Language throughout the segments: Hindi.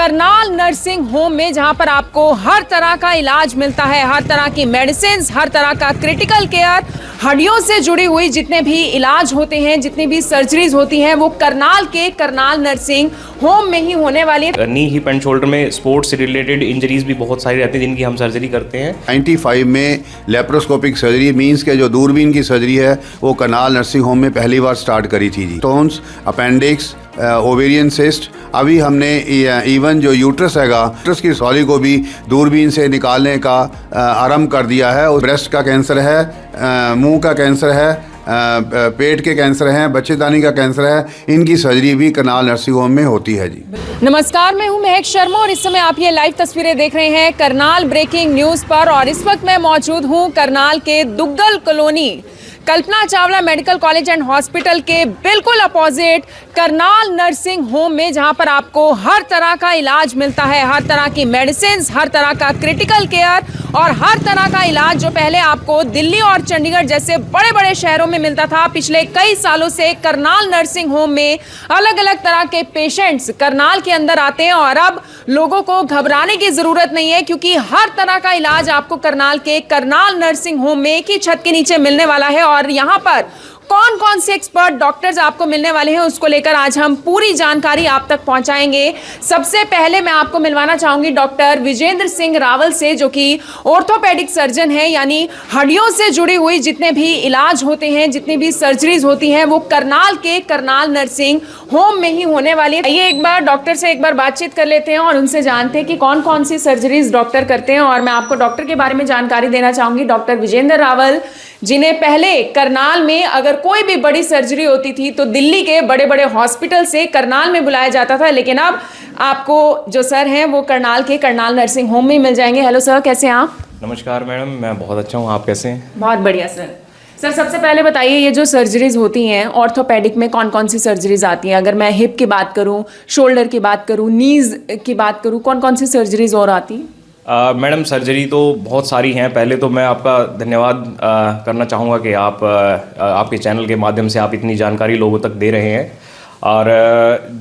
करनाल नर्सिंग होम में, जहां पर आपको हर तरह का इलाज मिलता है, हर तरह की मेडिसिन, हर तरह का क्रिटिकल केयर, हड्डियों से जुड़ी हुई जितने भी इलाज होते हैं, जितनी भी सर्जरीज होती हैं, वो करनाल के करनाल नर्सिंग होम में ही होने वाली है। नी हिप एंड शोल्डर में स्पोर्ट्स से रिलेटेड इंजरीज भी बहुत सारी रहती हैं जिनकी हम सर्जरी करते हैं। 95 में लेप्रोस्कोपिक सर्जरी मींस के जो दूरबीन की सर्जरी है वो करनाल नर्सिंग होम में पहली बार स्टार्ट करी थी जी। स्टोन्स, अपेंडिक्स, ओवेरियन सिस्ट, अभी हमने इवन जो यूट्रस हैगा, यूट्रस की रसौली को भी दूरबीन से निकालने का आरंभ कर दिया है। ब्रेस्ट का कैंसर है, मुंह का कैंसर है, पेट के कैंसर हैं, बच्चेदानी का कैंसर है, इनकी सर्जरी भी करनाल नर्सिंग होम में होती है जी। नमस्कार, मैं हूं महक शर्मा और इस समय आप ये लाइव तस्वीरें देख रहे हैं करनाल ब्रेकिंग न्यूज पर। और इस वक्त मैं मौजूद हूं करनाल के Duggal colony Kalpana Chawla medical college and hospital के बिल्कुल अपोजिट करनाल नर्सिंग होम में, जहां पर आपको हर तरह का इलाज मिलता है, हर तरह की मेडिसिन, हर तरह का क्रिटिकल केयर और हर तरह का इलाज जो पहले आपको दिल्ली और चंडीगढ़ जैसे बड़े बड़े शहरों में मिलता था, पिछले कई सालों से करनाल नर्सिंग होम में अलग अलग तरह के पेशेंट्स करनाल के अंदर आते हैं। और अब लोगों को घबराने की जरूरत नहीं है, क्योंकि हर तरह का इलाज आपको करनाल के करनाल नर्सिंग होम में एक ही छत के नीचे मिलने वाला है। और यहाँ पर कौन कौन से एक्सपर्ट डॉक्टर्स आपको मिलने वाले हैं, उसको लेकर आज हम पूरी जानकारी आप तक पहुंचाएंगे। सबसे पहले मैं आपको मिलवाना चाहूंगी डॉक्टर विजेंद्र सिंह रावल से, जो कि ऑर्थोपेडिक सर्जन है, यानी हड्डियों से जुड़ी हुई जितने भी इलाज होते हैं, जितनी भी सर्जरीज होती हैं, वो करनाल के करनाल नर्सिंग होम में ही होने वाली है। ये एक बार डॉक्टर से एक बार बातचीत कर लेते हैं और उनसे जानते हैं कि कौन कौन सी सर्जरीज डॉक्टर करते हैं। और मैं आपको डॉक्टर के बारे में जानकारी देना चाहूंगी, डॉक्टर विजेंद्र रावल, जिन्हें पहले करनाल में अगर कोई भी बड़ी सर्जरी होती थी तो दिल्ली के बड़े बड़े हॉस्पिटल से करनाल में बुलाया जाता था, लेकिन अब आपको जो सर हैं वो करनाल के करनाल नर्सिंग होम में ही मिल जाएंगे। हेलो सर, कैसे हैं आप? नमस्कार मैडम, मैं बहुत अच्छा हूँ, आप कैसे हैं? बहुत बढ़िया सर। सर सबसे पहले बताइए, ये जो सर्जरीज होती हैं ऑर्थोपेडिक में, कौन कौन सी सर्जरीज आती हैं? अगर मैं हिप की बात करूं, शोल्डर की बात करूं, नीज की बात करूं, कौन कौन सी सर्जरीज और आती हैं? मैडम सर्जरी तो बहुत सारी हैं। पहले तो मैं आपका धन्यवाद करना चाहूँगा कि आप आपके चैनल के माध्यम से आप इतनी जानकारी लोगों तक दे रहे हैं। और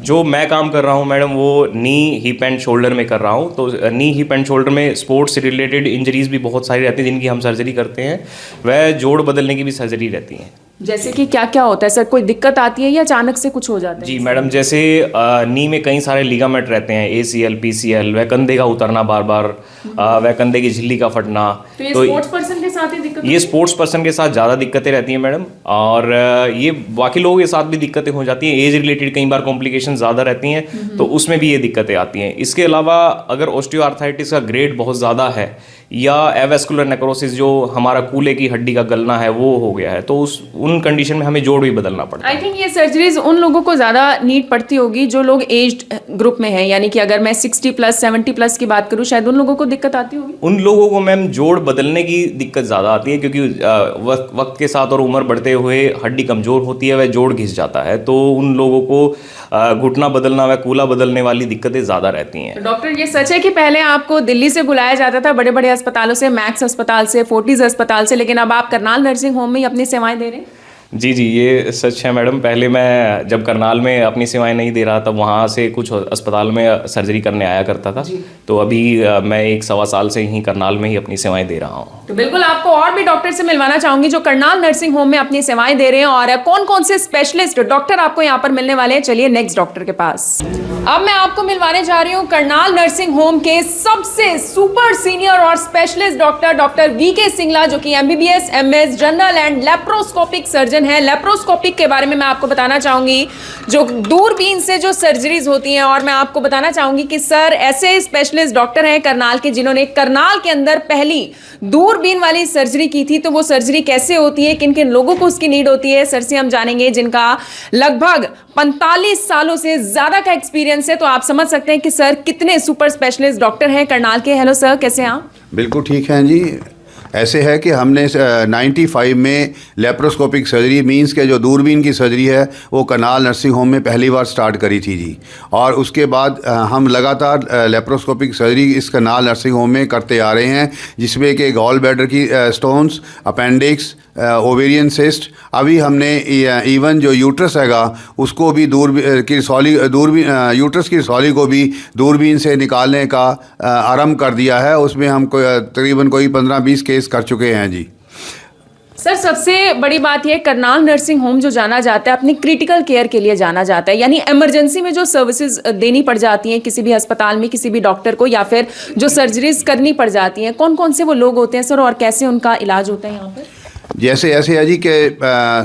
जो मैं काम कर रहा हूँ मैडम, वो नी हिप एंड शोल्डर में कर रहा हूँ। तो नी हिप एंड शोल्डर में स्पोर्ट्स से रिलेटेड इंजरीज भी बहुत सारी रहती हैं जिनकी हम सर्जरी करते हैं। वह जोड़ बदलने की भी सर्जरी रहती हैं। जैसे कि क्या क्या होता है सर? कोई दिक्कत आती है या अचानक से कुछ हो जाता है? जी मैडम, जैसे नी में कई सारे लिगामेंट रहते हैं, ACL, PCL, वह कंधे का उतरना बार बार, वह कंधे की झिल्ली का फटना। तो ये स्पोर्ट्स पर्सन के साथ ही दिक्कत? ये स्पोर्ट्स पर्सन के साथ ज़्यादा दिक्कतें रहती हैं मैडम, और ये बाकी लोगों के साथ भी दिक्कतें हो जाती हैं। एज रिलेटेड कई बार कॉम्प्लिकेशन ज़्यादा रहती हैं, तो उसमें भी ये दिक्कतें आती हैं। इसके अलावा अगर ऑस्टियोआर्थराइटिस का ग्रेड बहुत ज़्यादा है या एवेस्कुलर नेक्रोसिस, जो हमारा कूल्हे की हड्डी का गलना है, वो हो गया है, तो उन कंडीशन में हमें जोड़ भी बदलना पड़ता है। आई थिंक ये सर्जरीज उन लोगों को ज़्यादा नीड पड़ती होगी जो लोग एज्ड ग्रुप में हैं, यानी कि अगर मैं 60+, 70+ की बात करूं, शायद उन लोगों को दिक्कत आती होगी। उन लोगों को मैम जोड़ बदलने की दिक्कत ज़्यादा आती है, क्योंकि वक्त के साथ और उम्र बढ़ते हुए हड्डी कमज़ोर होती है, वह जोड़ घिस जाता है, तो उन लोगों को घुटना बदलना, वह कूल्हा बदलने वाली दिक्कतें ज़्यादा रहती हैं। तो डॉक्टर, ये सच है कि पहले आपको दिल्ली से बुलाया जाता था, बड़े बड़े अस्पतालों से, मैक्स अस्पताल से, फोर्टिस अस्पताल से, लेकिन अब आप करनाल नर्सिंग होम में ही अपनी सेवाएं दे रहे हैं? जी जी, ये सच है मैडम। पहले मैं जब करनाल में अपनी सेवाएं नहीं दे रहा था, वहाँ से कुछ अस्पताल में सर्जरी करने आया करता था, तो अभी मैं 1-1.25 साल से ही करनाल में ही अपनी सेवाएं दे रहा हूँ। तो बिल्कुल आपको और भी डॉक्टर से मिलवाना चाहूंगी जो करनाल नर्सिंग होम में अपनी सेवाएं दे रहे हैं, और कौन कौन से स्पेशलिस्ट डॉक्टर आपको यहाँ पर मिलने वाले हैं। चलिए नेक्स्ट डॉक्टर के पास। अब मैं आपको मिलवाने जा रही हूँ करनाल नर्सिंग होम के सबसे सुपर सीनियर और स्पेशलिस्ट डॉक्टर VK सिंगला, जो कि MBBS, MS, general and laparoscopic surgeon है। लेप्रोस्कोपिक के बारे में मैं आपको बताना चाहूंगी, जो दूरबीन से जो सर्जरीज होती हैं। और मैं आपको बताना चाहूंगी कि सर ऐसे स्पेशलिस्ट डॉक्टर हैं करनाल के, जिन्होंने करनाल के अंदर पहली दूरबीन वाली सर्जरी की थी। तो वो सर्जरी कैसे होती है, किन किन लोगों को उसकी नीड होती है, सर से हम जानेंगे, जिनका लगभग 45 सालों से ज्यादा का एक्सपीरियंस है। तो आप समझ सकते हैं कि सर कितने सुपर स्पेशलिस्ट डॉक्टर हैं करनाल के। हेलो सर, कैसे हैं आप? बिल्कुल ठीक हैं जी। ऐसे है कि हमने 95 में लेप्रोस्कोपिक सर्जरी मींस के जो दूरबीन की सर्जरी है वो करनाल नर्सिंग होम में पहली बार स्टार्ट करी थी जी। और उसके बाद हम लगातार लेप्रोस्कोपिक सर्जरी इस करनाल नर्सिंग होम में करते आ रहे हैं, जिसमें कि गॉल ब्लैडर की स्टोन्स, अपेंडिक्स, ओवेरियन सिस्ट, अभी हमने इवन जो यूट्रस हैगा उसको भी यूट्रस की रसौली को भी दूरबीन से निकालने का आरंभ कर दिया है। उसमें हम तकरीबन कोई 15-20 केस कर चुके हैं जी। सर, सबसे बड़ी बात यह, करनाल नर्सिंग होम जो जाना जाता है अपनी क्रिटिकल केयर के लिए जाना जाता है, यानी इमरजेंसी में जो सर्विसेज देनी पड़ जाती हैं किसी भी अस्पताल में किसी भी डॉक्टर को, या फिर जो सर्जरीज करनी पड़ जाती हैं, कौन कौन से वो लोग होते हैं सर और कैसे उनका इलाज होता है यहाँ पर? जैसे ऐसे है जी कि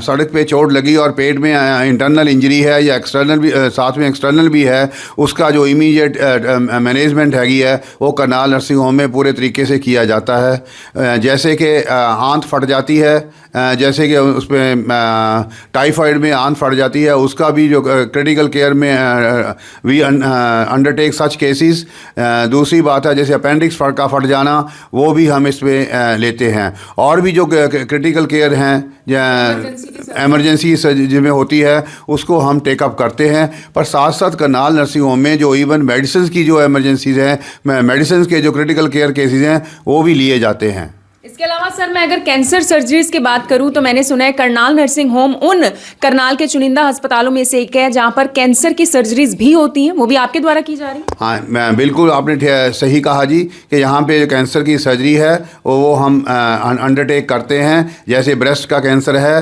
सड़क पे चोट लगी और पेट में इंटरनल इंजरी है या एक्सटर्नल भी, साथ में एक्सटर्नल भी है, उसका जो इमीडिएट मैनेजमेंट हैगी है वो करनाल नर्सिंग होम में पूरे तरीके से किया जाता है। जैसे कि आंत फट जाती है, जैसे कि उसमें टाइफाइड में आंत फट जाती है, उसका भी जो क्रिटिकल केयर में वी अंडरटेक सच केसेस। दूसरी बात है जैसे अपेंडिक्स का फट जाना, वो भी हम इसमें लेते हैं। और भी जो क्रिटिकल केयर हैं इमरजेंसी जिसमें होती है उसको हम टेकअप करते हैं। पर साथ साथ करनाल नर्सिंग होम में जो इवन मेडिसिन की जो इमरजेंसीज हैं, मेडिसिन के जो क्रिटिकल केयर केसेस हैं वो भी लिए जाते हैं। इसके अलावा सर मैं अगर कैंसर सर्जरीज की बात करूं तो मैंने सुना है करनाल नर्सिंग होम उन करनाल के चुनिंदा अस्पतालों में से एक है जहां पर कैंसर की सर्जरीज भी होती हैं, वो भी आपके द्वारा की जा रही है? हाँ, मैं बिल्कुल आपने सही कहा जी कि यहाँ पे जो कैंसर की सर्जरी है वो हम अंडरटेक करते हैं। जैसे ब्रेस्ट का कैंसर है,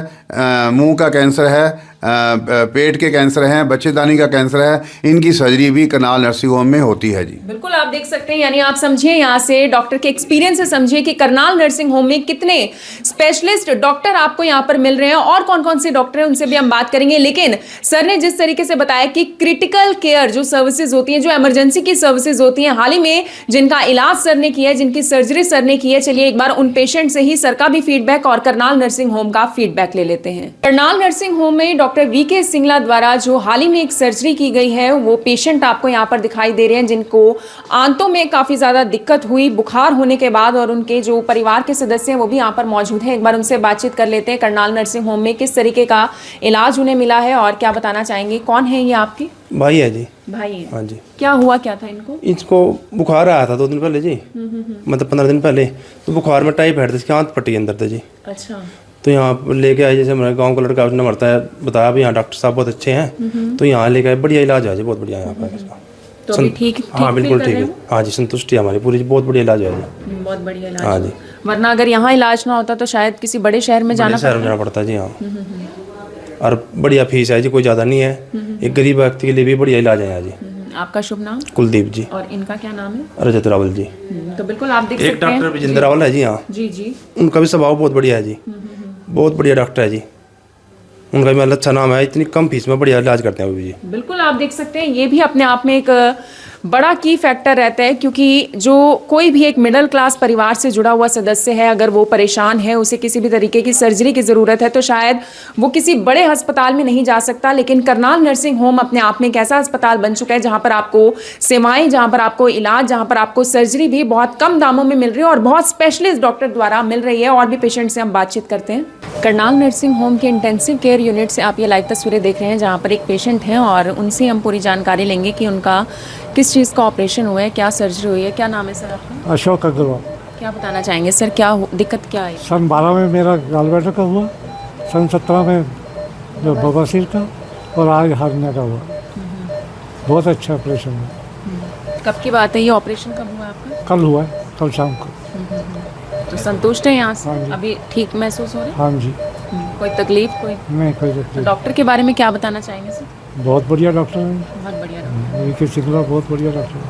मुंह का कैंसर है, पेट के कैंसर हैं, बच्चेदानी का कैंसर है, इनकी सर्जरी भी करनाल नर्सिंग होम में होती है जी। बिल्कुल, आप देख सकते हैं, यानी आप समझिए यहाँ से डॉक्टर के एक्सपीरियंस से समझिए कि करनाल नर्सिंग होम में कितने स्पेशलिस्ट डॉक्टर आपको यहाँ पर मिल रहे हैं और कौन कौन से डॉक्टर हैं उनसे भी हम बात करेंगे। लेकिन सर ने जिस तरीके से बताया कि क्रिटिकल केयर जो सर्विसेज होती हैं, जो इमरजेंसी की सर्विसेज होती हैं, हाल ही में जिनका इलाज सर ने किया है, जिनकी सर्जरी सर ने की है, चलिए एक बार उन पेशेंट से ही सर का भी फीडबैक और करनाल नर्सिंग होम का फीडबैक ले लेते हैं। करनाल नर्सिंग होम में डॉक्टर वीके सिंगला द्वारा जो हाल ही में एक सर्जरी की गई है, वो पेशेंट आपको यहाँ पर दिखाई दे रहे हैं जिनको आंतों में काफी ज्यादा दिक्कत हुई बुखार होने के बाद, और उनके जो परिवार के सदस्य हैं वो भी यहाँ पर मौजूद हैं। एक बार उनसे बातचीत कर लेते हैं करनाल नर्सिंग होम में किस तरीके का इलाज उन्हें मिला है और क्या बताना चाहेंगे। कौन है ये आपके भाई? है जी। भाई है? हाँ जी। क्या हुआ क्या था इनको? इसको बुखार आया था 2 दिन पहले जी, मतलब 15 दिन पहले। तो बुखार में टाइफाइड था, इसकी आंत फटी अंदर थे जी। अच्छा। तो यहाँ लेके आए, जैसे हमारे गांव का लड़का उसने मरता है बताया भी यहाँ डॉक्टर साहब बहुत अच्छे हैं, तो यहाँ लेके आए, बढ़िया इलाज है जी, बहुत बढ़िया यहाँ पर इसका। तो अभी ठीक? हाँ बिल्कुल ठीक है। हाँ जी, संतुष्टि है हमारी पूरी, बहुत बढ़िया इलाज है जी। बहुत बढ़िया इलाज। हाँ जी। वरना अगर यहाँ इलाज ना होता तो शायद किसी बड़े शहर में जाना पड़ता जी। हाँ, और बढ़िया फीस है जी, कोई ज़्यादा नहीं है, एक गरीब व्यक्ति के लिए भी बढ़िया इलाज है यहाँ जी। आपका शुभ नाम? कुलदीप जी। और इनका क्या नाम है? रजत रावल जी। तो बिल्कुल आप देख सकते हैं एक डॉक्टर विजेंद्र रावल है जी। हाँ जी जी, उनका भी स्वभाव बहुत बढ़िया है जी, बहुत बढ़िया डॉक्टर है जी। उनका भी अच्छा नाम है, इतनी कम फीस में बढ़िया इलाज करते हैं वो भी जी। बिल्कुल आप देख सकते हैं, ये भी अपने आप में एक बड़ा की फैक्टर रहता है, क्योंकि जो कोई भी एक मिडिल क्लास परिवार से जुड़ा हुआ सदस्य है, अगर वो परेशान है, उसे किसी भी तरीके की सर्जरी की ज़रूरत है, तो शायद वो किसी बड़े अस्पताल में नहीं जा सकता। लेकिन करनाल नर्सिंग होम अपने आप में एक ऐसा अस्पताल बन चुका है जहाँ पर आपको सेवाएं, जहाँ पर आपको इलाज, जहाँ पर आपको सर्जरी भी बहुत कम दामों में मिल रही है और बहुत स्पेशलिस्ट डॉक्टर द्वारा मिल रही है। और भी पेशेंट से हम बातचीत करते हैं। करनाल नर्सिंग होम के इंटेंसिव केयर यूनिट से आप ये लाइव तस्वीरें देख रहे हैं जहाँ पर एक पेशेंट हैं और उनसे हम पूरी जानकारी लेंगे कि उनका किस चीज़ का ऑपरेशन हुआ है, क्या सर्जरी हुई है। क्या नाम है सर आपका? अशोक अग्रवाल। क्या बताना चाहेंगे सर, क्या दिक्कत क्या है? सन 12 में मेरा गॉल ब्लैडर का हुआ, सन 17 में जो बवासीर का, और आज हार्निया का हुआ। बहुत अच्छा ऑपरेशन हुआ। कब की बात है ये? ऑपरेशन कब हुआ आपका? कल हुआ है, कल शाम को। तो संतुष्ट है यहाँ से? हाँ जी। अभी ठीक महसूस हो रहे हैं? हाँ जी। कोई तकलीफ कोई? नहीं, कोई तकलीफ। डॉक्टर के बारे में क्या बताना चाहेंगे सर? बहुत बढ़िया डॉक्टर है, बहुत बढ़िया डॉक्टर। वीके सिंगला बहुत बढ़िया डॉक्टर है।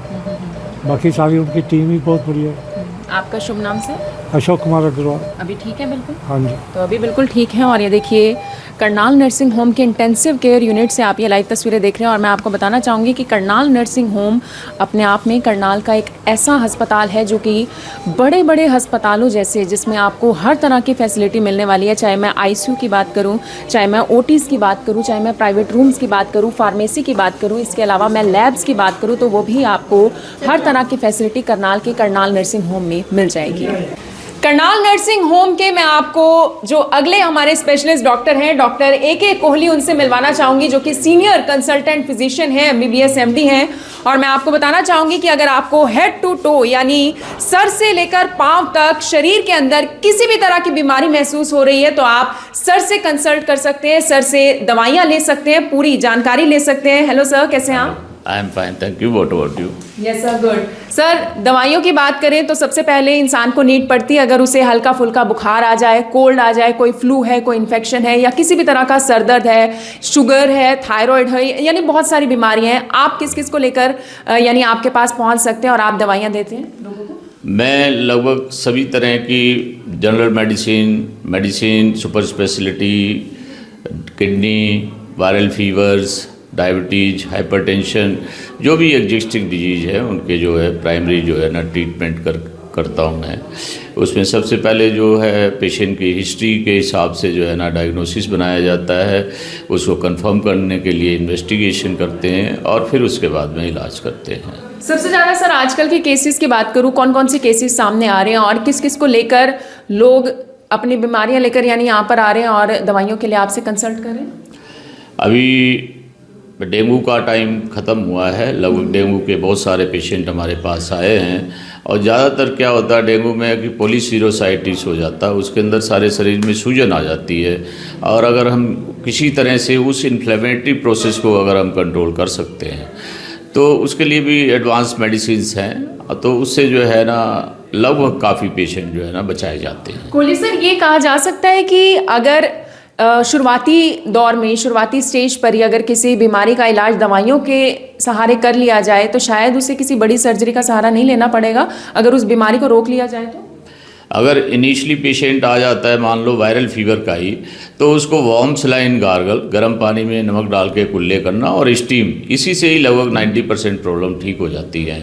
बाकी सारी उनकी टीम भी बहुत बढ़िया है। आपका शुभ नाम सर? अशोक कुमार अग्रवाल। अभी ठीक है बिल्कुल? हाँ जी। तो अभी बिल्कुल ठीक है। और ये देखिए करनाल नर्सिंग होम के इंटेंसिव केयर यूनिट से आप ये लाइव तस्वीरें देख रहे हैं। और मैं आपको बताना चाहूँगी कि करनाल नर्सिंग होम अपने आप में करनाल का एक ऐसा अस्पताल है जो कि बड़े बड़े अस्पतालों जैसे, जिसमें आपको हर तरह की फैसिलिटी मिलने वाली है। चाहे मैं आईसीयू की बात करूँ, चाहे मैं ओटीज़ की बात करूँ, चाहे मैं प्राइवेट रूम्स की बात करूँ, फार्मेसी की बात करूँ, इसके अलावा मैं लैब्स की बात करूँ, तो वो भी आपको हर तरह की फैसिलिटी करनाल के करनाल नर्सिंग होम में मिल जाएगी। करनाल नर्सिंग होम के मैं आपको जो अगले हमारे स्पेशलिस्ट डॉक्टर हैं, डॉक्टर AK कोहली, उनसे मिलवाना चाहूंगी, जो कि सीनियर कंसल्टेंट फिजिशियन हैं, MBBS MD हैं। और मैं आपको बताना चाहूंगी कि अगर आपको हेड टू टो यानी सर से लेकर पांव तक शरीर के अंदर किसी भी तरह की बीमारी महसूस हो रही है तो आप सर से कंसल्ट कर सकते हैं, सर से दवाइयां ले सकते हैं, पूरी जानकारी ले सकते हैं। हेलो सर, कैसे हैं आप? I am fine, thank you. What about you? Yes sir, good. Sir, दवाइयों की बात करें तो सबसे पहले इंसान को नीड पड़ती है अगर उसे हल्का फुल्का बुखार आ जाए, कोल्ड आ जाए, कोई फ्लू है, कोई इन्फेक्शन है या किसी भी तरह का सर दर्द है, शुगर है, थायराइड है, यानी बहुत सारी बीमारियां हैं। आप किस किस को लेकर यानी आपके पास पहुंच सकते हैं और आप दवाइयां देते हैं लोगों को? मैं लगभग सभी तरह की general medicine, super speciality, kidney, viral fevers, diabetes, hypertension, जो भी एग्जिस्टिंग डिजीज़ है उनके जो है प्राइमरी जो है ना ट्रीटमेंट करता हूँ मैं। उसमें सबसे पहले जो है पेशेंट की हिस्ट्री के हिसाब से जो है ना डायग्नोसिस बनाया जाता है, उसको कंफर्म करने के लिए इन्वेस्टिगेशन करते हैं और फिर उसके बाद में इलाज करते हैं। सबसे ज़्यादा सर आजकल के केसेस की बात करूँ, कौन कौन से केसेस सामने आ रहे हैं और किस किस को लेकर लोग अपनी बीमारियां लेकर यानी यहाँ पर आ रहे हैं और दवाइयों के लिए आपसे कंसल्ट कर रहे हैं? अभी डेंगू का टाइम ख़त्म हुआ है, लगभग डेंगू के बहुत सारे पेशेंट हमारे पास आए हैं और ज़्यादातर क्या होता है डेंगू में कि पॉलीसीरोसाइटिस हो जाता है, उसके अंदर सारे शरीर में सूजन आ जाती है और अगर हम किसी तरह से उस इन्फ्लेमेटरी प्रोसेस को अगर हम कंट्रोल कर सकते हैं तो उसके लिए भी एडवांस मेडिसिन्स हैं, तो उससे जो है ना लगभग काफ़ी पेशेंट जो है ना बचाए जाते हैं। कोहली सर, ये कहा जा सकता है कि अगर शुरुआती दौर में, शुरुआती स्टेज पर ही अगर किसी बीमारी का इलाज दवाइयों के सहारे कर लिया जाए तो शायद उसे किसी बड़ी सर्जरी का सहारा नहीं लेना पड़ेगा अगर उस बीमारी को रोक लिया जाए तो? अगर इनिशियली पेशेंट आ जाता है मान लो वायरल फीवर का ही, तो उसको वार्म सलाइन गार्गल, गर्म पानी में नमक डाल के कुल्ले करना और स्टीम, इसी से ही लगभग 90% प्रॉब्लम ठीक हो जाती है।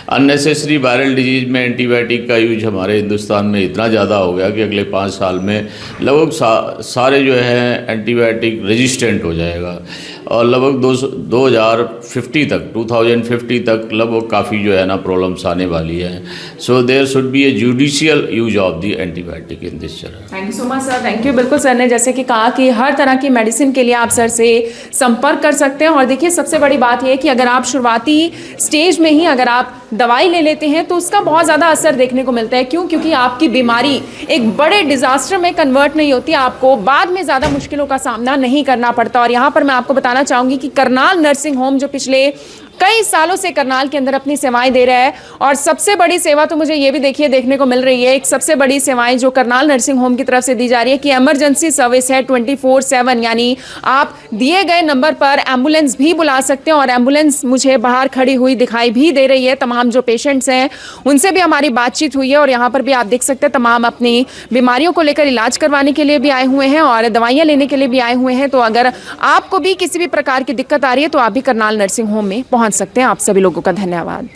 अननेसेसरी वायरल डिजीज़ में एंटीबायोटिक का यूज हमारे हिंदुस्तान में इतना ज़्यादा हो गया कि अगले 5 साल में लगभग सारे जो है एंटीबायोटिक रेजिस्टेंट हो जाएगा और लगभग 2050 तक लगभग काफ़ी जो है ना प्रॉब्लम्स आने वाली है। So there should be a judicial use of the antibiotic in this चरण। Thank you so much sir, thank you. बिल्कुल सर ने जैसे कि कहा कि हर तरह की मेडिसिन के लिए आप सर से संपर्क कर सकते हैं और देखिए सबसे बड़ी बात यह है कि अगर आप शुरुआती स्टेज में ही अगर आप दवाई ले लेते हैं तो उसका बहुत ज़्यादा असर देखने को मिलता है। क्यों? क्योंकि आपकी बीमारी एक बड़े डिजास्टर में कन्वर्ट नहीं होती, आपको बाद में ज़्यादा मुश्किलों का सामना नहीं करना पड़ता। और यहाँ पर मैं आपको बताना चाहूँगी कि करनाल नर्सिंग होम जो पिछले कई सालों से करनाल के अंदर अपनी सेवाएं दे रहा है और सबसे बड़ी सेवा तो मुझे ये भी देखने को मिल रही है, एक सबसे बड़ी सेवाएं जो करनाल नर्सिंग होम की तरफ से दी जा रही है कि इमरजेंसी सर्विस है 24/7, यानी आप दिए गए नंबर पर एम्बुलेंस भी बुला सकते हैं और एम्बुलेंस मुझे बाहर खड़ी हुई दिखाई भी दे रही है। तमाम जो पेशेंट्स हैं उनसे भी हमारी बातचीत हुई है और यहाँ पर भी आप देख सकते हैं तमाम अपनी बीमारियों को लेकर इलाज करवाने के लिए भी आए हुए हैं और दवाइयाँ लेने के लिए भी आए हुए हैं। तो अगर आपको भी किसी भी प्रकार की दिक्कत आ रही है तो आप भी करनाल नर्सिंग होम में पहुंच सकते हैं। आप सभी लोगों का धन्यवाद।